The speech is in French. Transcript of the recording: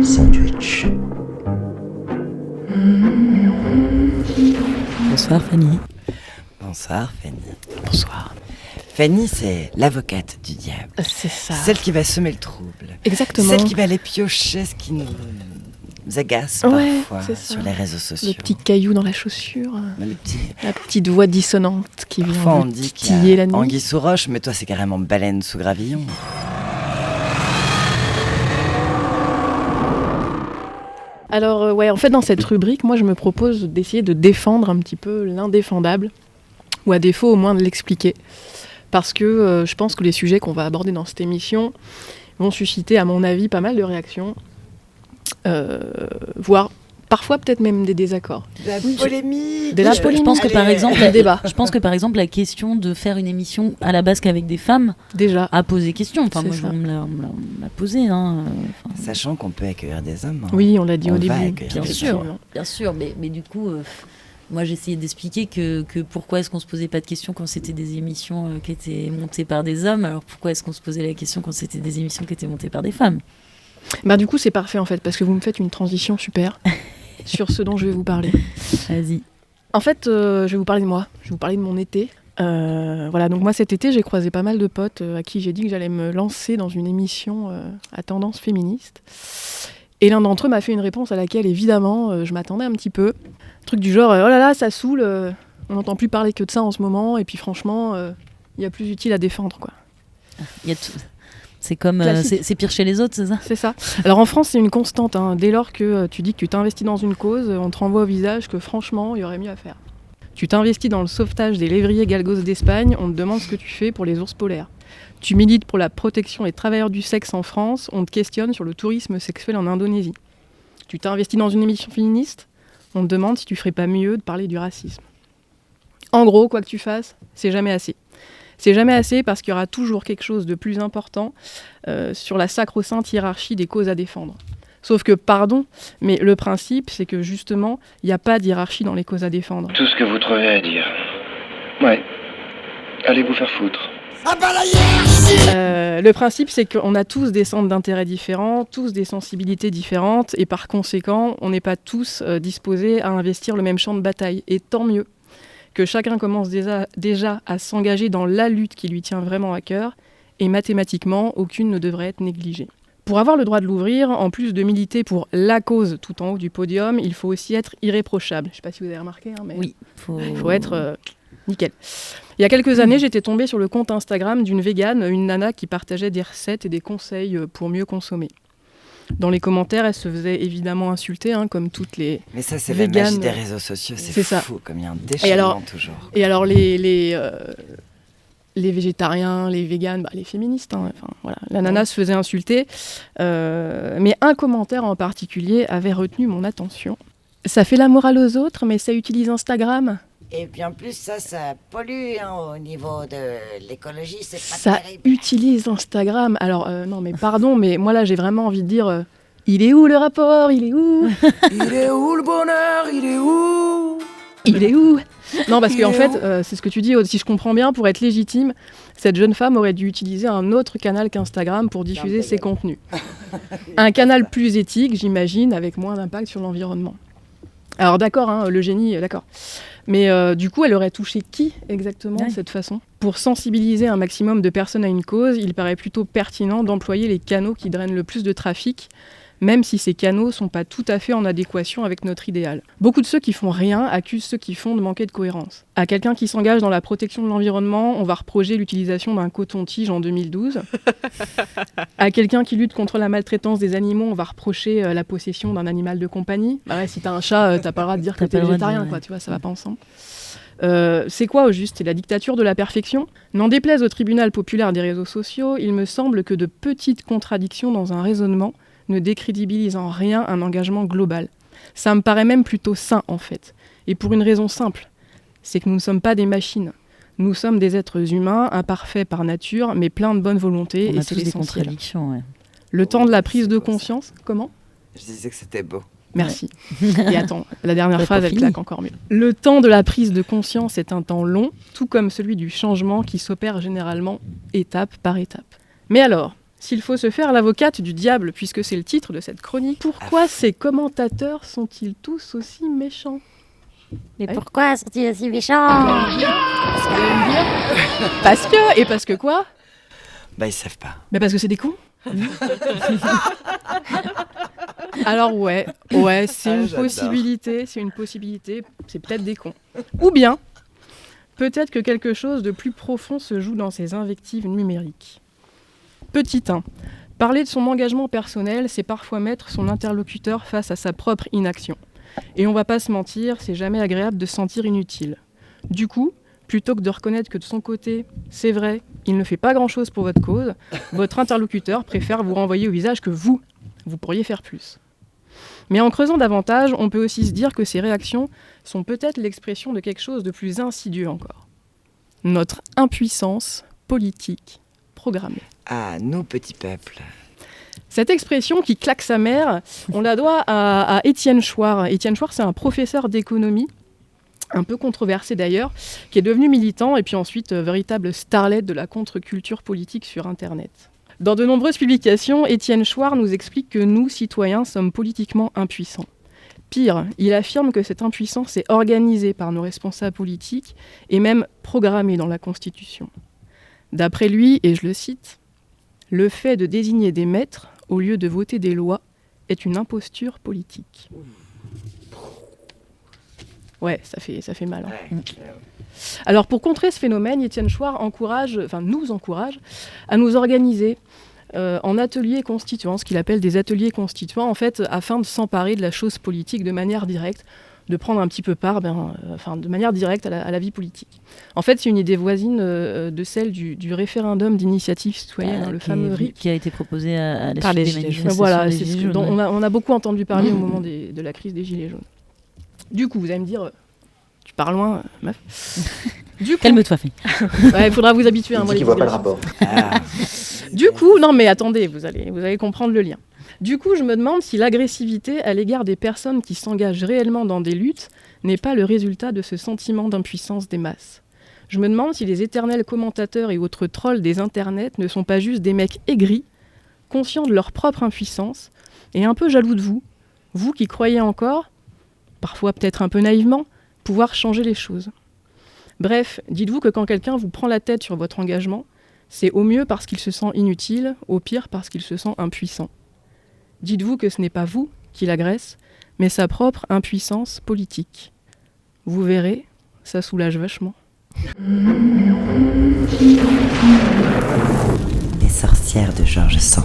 Sandwich. Bonsoir Fanny. Bonsoir Fanny. Bonsoir. Fanny, c'est l'avocate du diable. C'est ça. Celle qui va semer le trouble. Exactement. Celle qui va aller piocher ce qui nous agace parfois sur les réseaux sociaux. Le petit caillou dans la chaussure. La petite voix dissonante qui Parfois vient on dit qu'il titiller y la a nuit. anguille sous roche, mais toi c'est carrément baleine sous gravillon. Alors en fait dans cette rubrique, moi je me propose d'essayer de défendre un petit peu l'indéfendable, ou à défaut au moins de l'expliquer. Parce que je pense que les sujets qu'on va aborder dans cette émission vont susciter à mon avis pas mal de réactions, voire parfois peut-être même des désaccords. La polémique. Je pense que par exemple, le débat. Je pense que par exemple la question de faire une émission à la base qu'avec des femmes Déjà a posé question. Enfin C'est moi ça. on me l'a posé. Sachant qu'on peut accueillir des hommes. Oui, on l'a dit On au va début. accueillir Bien des sûr. hommes. Bien sûr, mais du coup, moi j'essayais d'expliquer que pourquoi est-ce qu'on se posait pas de questions quand c'était des émissions qui étaient montées par des hommes, alors pourquoi est-ce qu'on se posait la question quand c'était des émissions qui étaient montées par des femmes. Bah du coup c'est parfait en fait, parce que vous me faites une transition super sur ce dont je vais vous parler. Vas-y. En fait, je vais vous parler de moi, je vais vous parler de mon été. Voilà, donc moi cet été, j'ai croisé pas mal de potes à qui j'ai dit que j'allais me lancer dans une émission à tendance féministe. Et l'un d'entre eux m'a fait une réponse à laquelle, évidemment, je m'attendais un petit peu. Un truc du genre, oh là là, ça saoule, on n'entend plus parler que de ça en ce moment, et puis franchement, il y a plus utile à défendre, quoi. Il y a tout. C'est comme c'est pire chez les autres, c'est ça. C'est ça. Alors en France, c'est une constante. Dès lors que tu dis que tu t'investis dans une cause, on te renvoie au visage que franchement, il y aurait mieux à faire. Tu t'investis dans le sauvetage des lévriers galgos d'Espagne, on te demande ce que tu fais pour les ours polaires. Tu milites pour la protection des travailleurs du sexe en France, on te questionne sur le tourisme sexuel en Indonésie. Tu t'investis dans une émission féministe, on te demande si tu ferais pas mieux de parler du racisme. En gros, quoi que tu fasses, c'est jamais assez. C'est jamais assez parce qu'il y aura toujours quelque chose de plus important sur la sacro-sainte hiérarchie des causes à défendre. Sauf que, pardon, mais le principe, c'est que justement, il n'y a pas de hiérarchie dans les causes à défendre. Tout ce que vous trouvez à dire. Ouais. Allez vous faire foutre. Le principe, c'est qu'on a tous des centres d'intérêt différents, tous des sensibilités différentes, et par conséquent, on n'est pas tous disposés à investir le même champ de bataille. Et tant mieux que chacun commence déjà à s'engager dans la lutte qui lui tient vraiment à cœur, et mathématiquement, aucune ne devrait être négligée. Pour avoir le droit de l'ouvrir, en plus de militer pour la cause tout en haut du podium, il faut aussi être irréprochable. Je ne sais pas si vous avez remarqué, mais Oui. il faut être nickel. Il y a quelques années, j'étais tombée sur le compte Instagram d'une végane, une nana qui partageait des recettes et des conseils pour mieux consommer. Dans les commentaires, elle se faisait évidemment insulter, comme toutes les Mais ça, c'est véganes. la magie des réseaux sociaux, C'est ça. fou, comme il y a un déchaînement toujours. Et alors les végétariens, les véganes, les féministes, enfin, voilà. La nana se faisait insulter. Mais un commentaire en particulier avait retenu mon attention. Ça fait la morale aux autres, mais ça utilise Instagram. Et puis en plus, ça pollue au niveau de l'écologie, c'est pas Ça terrible. utilise Instagram. Alors, non, mais pardon, mais moi là, j'ai vraiment envie de dire il est où le rapport? Il est où? Il est où le bonheur? Il est où? Il est où? Non, parce qu'en fait, c'est ce que tu dis, si je comprends bien, pour être légitime, cette jeune femme aurait dû utiliser un autre canal qu'Instagram pour diffuser ses contenus. Un canal plus éthique, j'imagine, avec moins d'impact sur l'environnement. Alors d'accord, le génie, d'accord. Mais du coup, elle aurait touché qui exactement de cette façon? Pour sensibiliser un maximum de personnes à une cause, il paraît plutôt pertinent d'employer les canaux qui drainent le plus de trafic, même si ces canaux ne sont pas tout à fait en adéquation avec notre idéal. Beaucoup de ceux qui font rien accusent ceux qui font de manquer de cohérence. À quelqu'un qui s'engage dans la protection de l'environnement, on va reprocher l'utilisation d'un coton-tige en 2012. À quelqu'un qui lutte contre la maltraitance des animaux, on va reprocher la possession d'un animal de compagnie. Bah ouais, si t'as un chat, t'as pas le droit de dire que t'es végétarien, quoi, tu vois, ça va pas ensemble. C'est quoi au juste? C'est la dictature de la perfection? N'en déplaise au tribunal populaire des réseaux sociaux, il me semble que de petites contradictions dans un raisonnement ne décrédibilise en rien un engagement global. Ça me paraît même plutôt sain, en fait. Et pour une raison simple, c'est que nous ne sommes pas des machines. Nous sommes des êtres humains, imparfaits par nature, mais pleins de bonne volonté, On a et c'est tous des l'essentiel. contradictions, ouais. Le temps de la prise de conscience... Comment ? Je disais que c'était beau. Merci. Et attends, la dernière T'as phrase, pas elle fini. claque encore mieux. Le temps de la prise de conscience est un temps long, tout comme celui du changement qui s'opère généralement étape par étape. Mais alors, s'il faut se faire l'avocate du diable, puisque c'est le titre de cette chronique, pourquoi ces commentateurs sont-ils tous aussi méchants ? Mais pourquoi sont-ils aussi méchants ? Parce que, et parce que quoi ? Bah, ils savent pas. Mais parce que c'est des cons. Alors ouais, c'est une j'adore. possibilité, c'est peut-être des cons. Ou bien, peut-être que quelque chose de plus profond se joue dans ces invectives numériques. Petit 1. Parler de son engagement personnel, c'est parfois mettre son interlocuteur face à sa propre inaction. Et on va pas se mentir, c'est jamais agréable de se sentir inutile. Du coup, plutôt que de reconnaître que de son côté, c'est vrai, il ne fait pas grand-chose pour votre cause, votre interlocuteur préfère vous renvoyer au visage que vous pourriez faire plus. Mais en creusant davantage, on peut aussi se dire que ces réactions sont peut-être l'expression de quelque chose de plus insidieux encore. Notre impuissance politique programmée. Ah, nous, petits peuples. Cette expression qui claque sa mère, on la doit à Étienne Chouard. Étienne Chouard, c'est un professeur d'économie, un peu controversé d'ailleurs, qui est devenu militant et puis ensuite véritable starlet de la contre-culture politique sur Internet. Dans de nombreuses publications, Étienne Chouard nous explique que nous, citoyens, sommes politiquement impuissants. Pire, il affirme que cette impuissance est organisée par nos responsables politiques et même programmée dans la Constitution. D'après lui, et je le cite, « Le fait de désigner des maîtres au lieu de voter des lois est une imposture politique. » Ouais, ça fait mal. Hein. Alors pour contrer ce phénomène, Étienne Chouard nous encourage à nous organiser en ateliers constituants, ce qu'il appelle des ateliers constituants, en fait, afin de s'emparer de la chose politique de manière directe, de prendre un petit peu part, de manière directe à la vie politique. En fait, c'est une idée voisine de celle du référendum d'initiative citoyenne, le fameux RIC. Qui a été proposé à la par suite les des Gilets jaunes. manifestations Voilà, des c'est Gilets ce jaunes, dont ouais. on a beaucoup entendu parler au moment de la crise des Gilets jaunes. Du coup, vous allez me dire, tu pars loin, meuf. Du coup, Calme-toi, Fanny. il faudra vous habituer. Il dit qu'il voit pas le rapport. Ah, Du coup, non mais attendez, vous allez comprendre le lien. Du coup, je me demande si l'agressivité à l'égard des personnes qui s'engagent réellement dans des luttes n'est pas le résultat de ce sentiment d'impuissance des masses. Je me demande si les éternels commentateurs et autres trolls des internets ne sont pas juste des mecs aigris, conscients de leur propre impuissance, et un peu jaloux de vous qui croyez encore, parfois peut-être un peu naïvement, pouvoir changer les choses. Bref, dites-vous que quand quelqu'un vous prend la tête sur votre engagement, c'est au mieux parce qu'il se sent inutile, au pire parce qu'il se sent impuissant. Dites-vous que ce n'est pas vous qui l'agresse, mais sa propre impuissance politique. Vous verrez, ça soulage vachement. les sorcières de George Sand.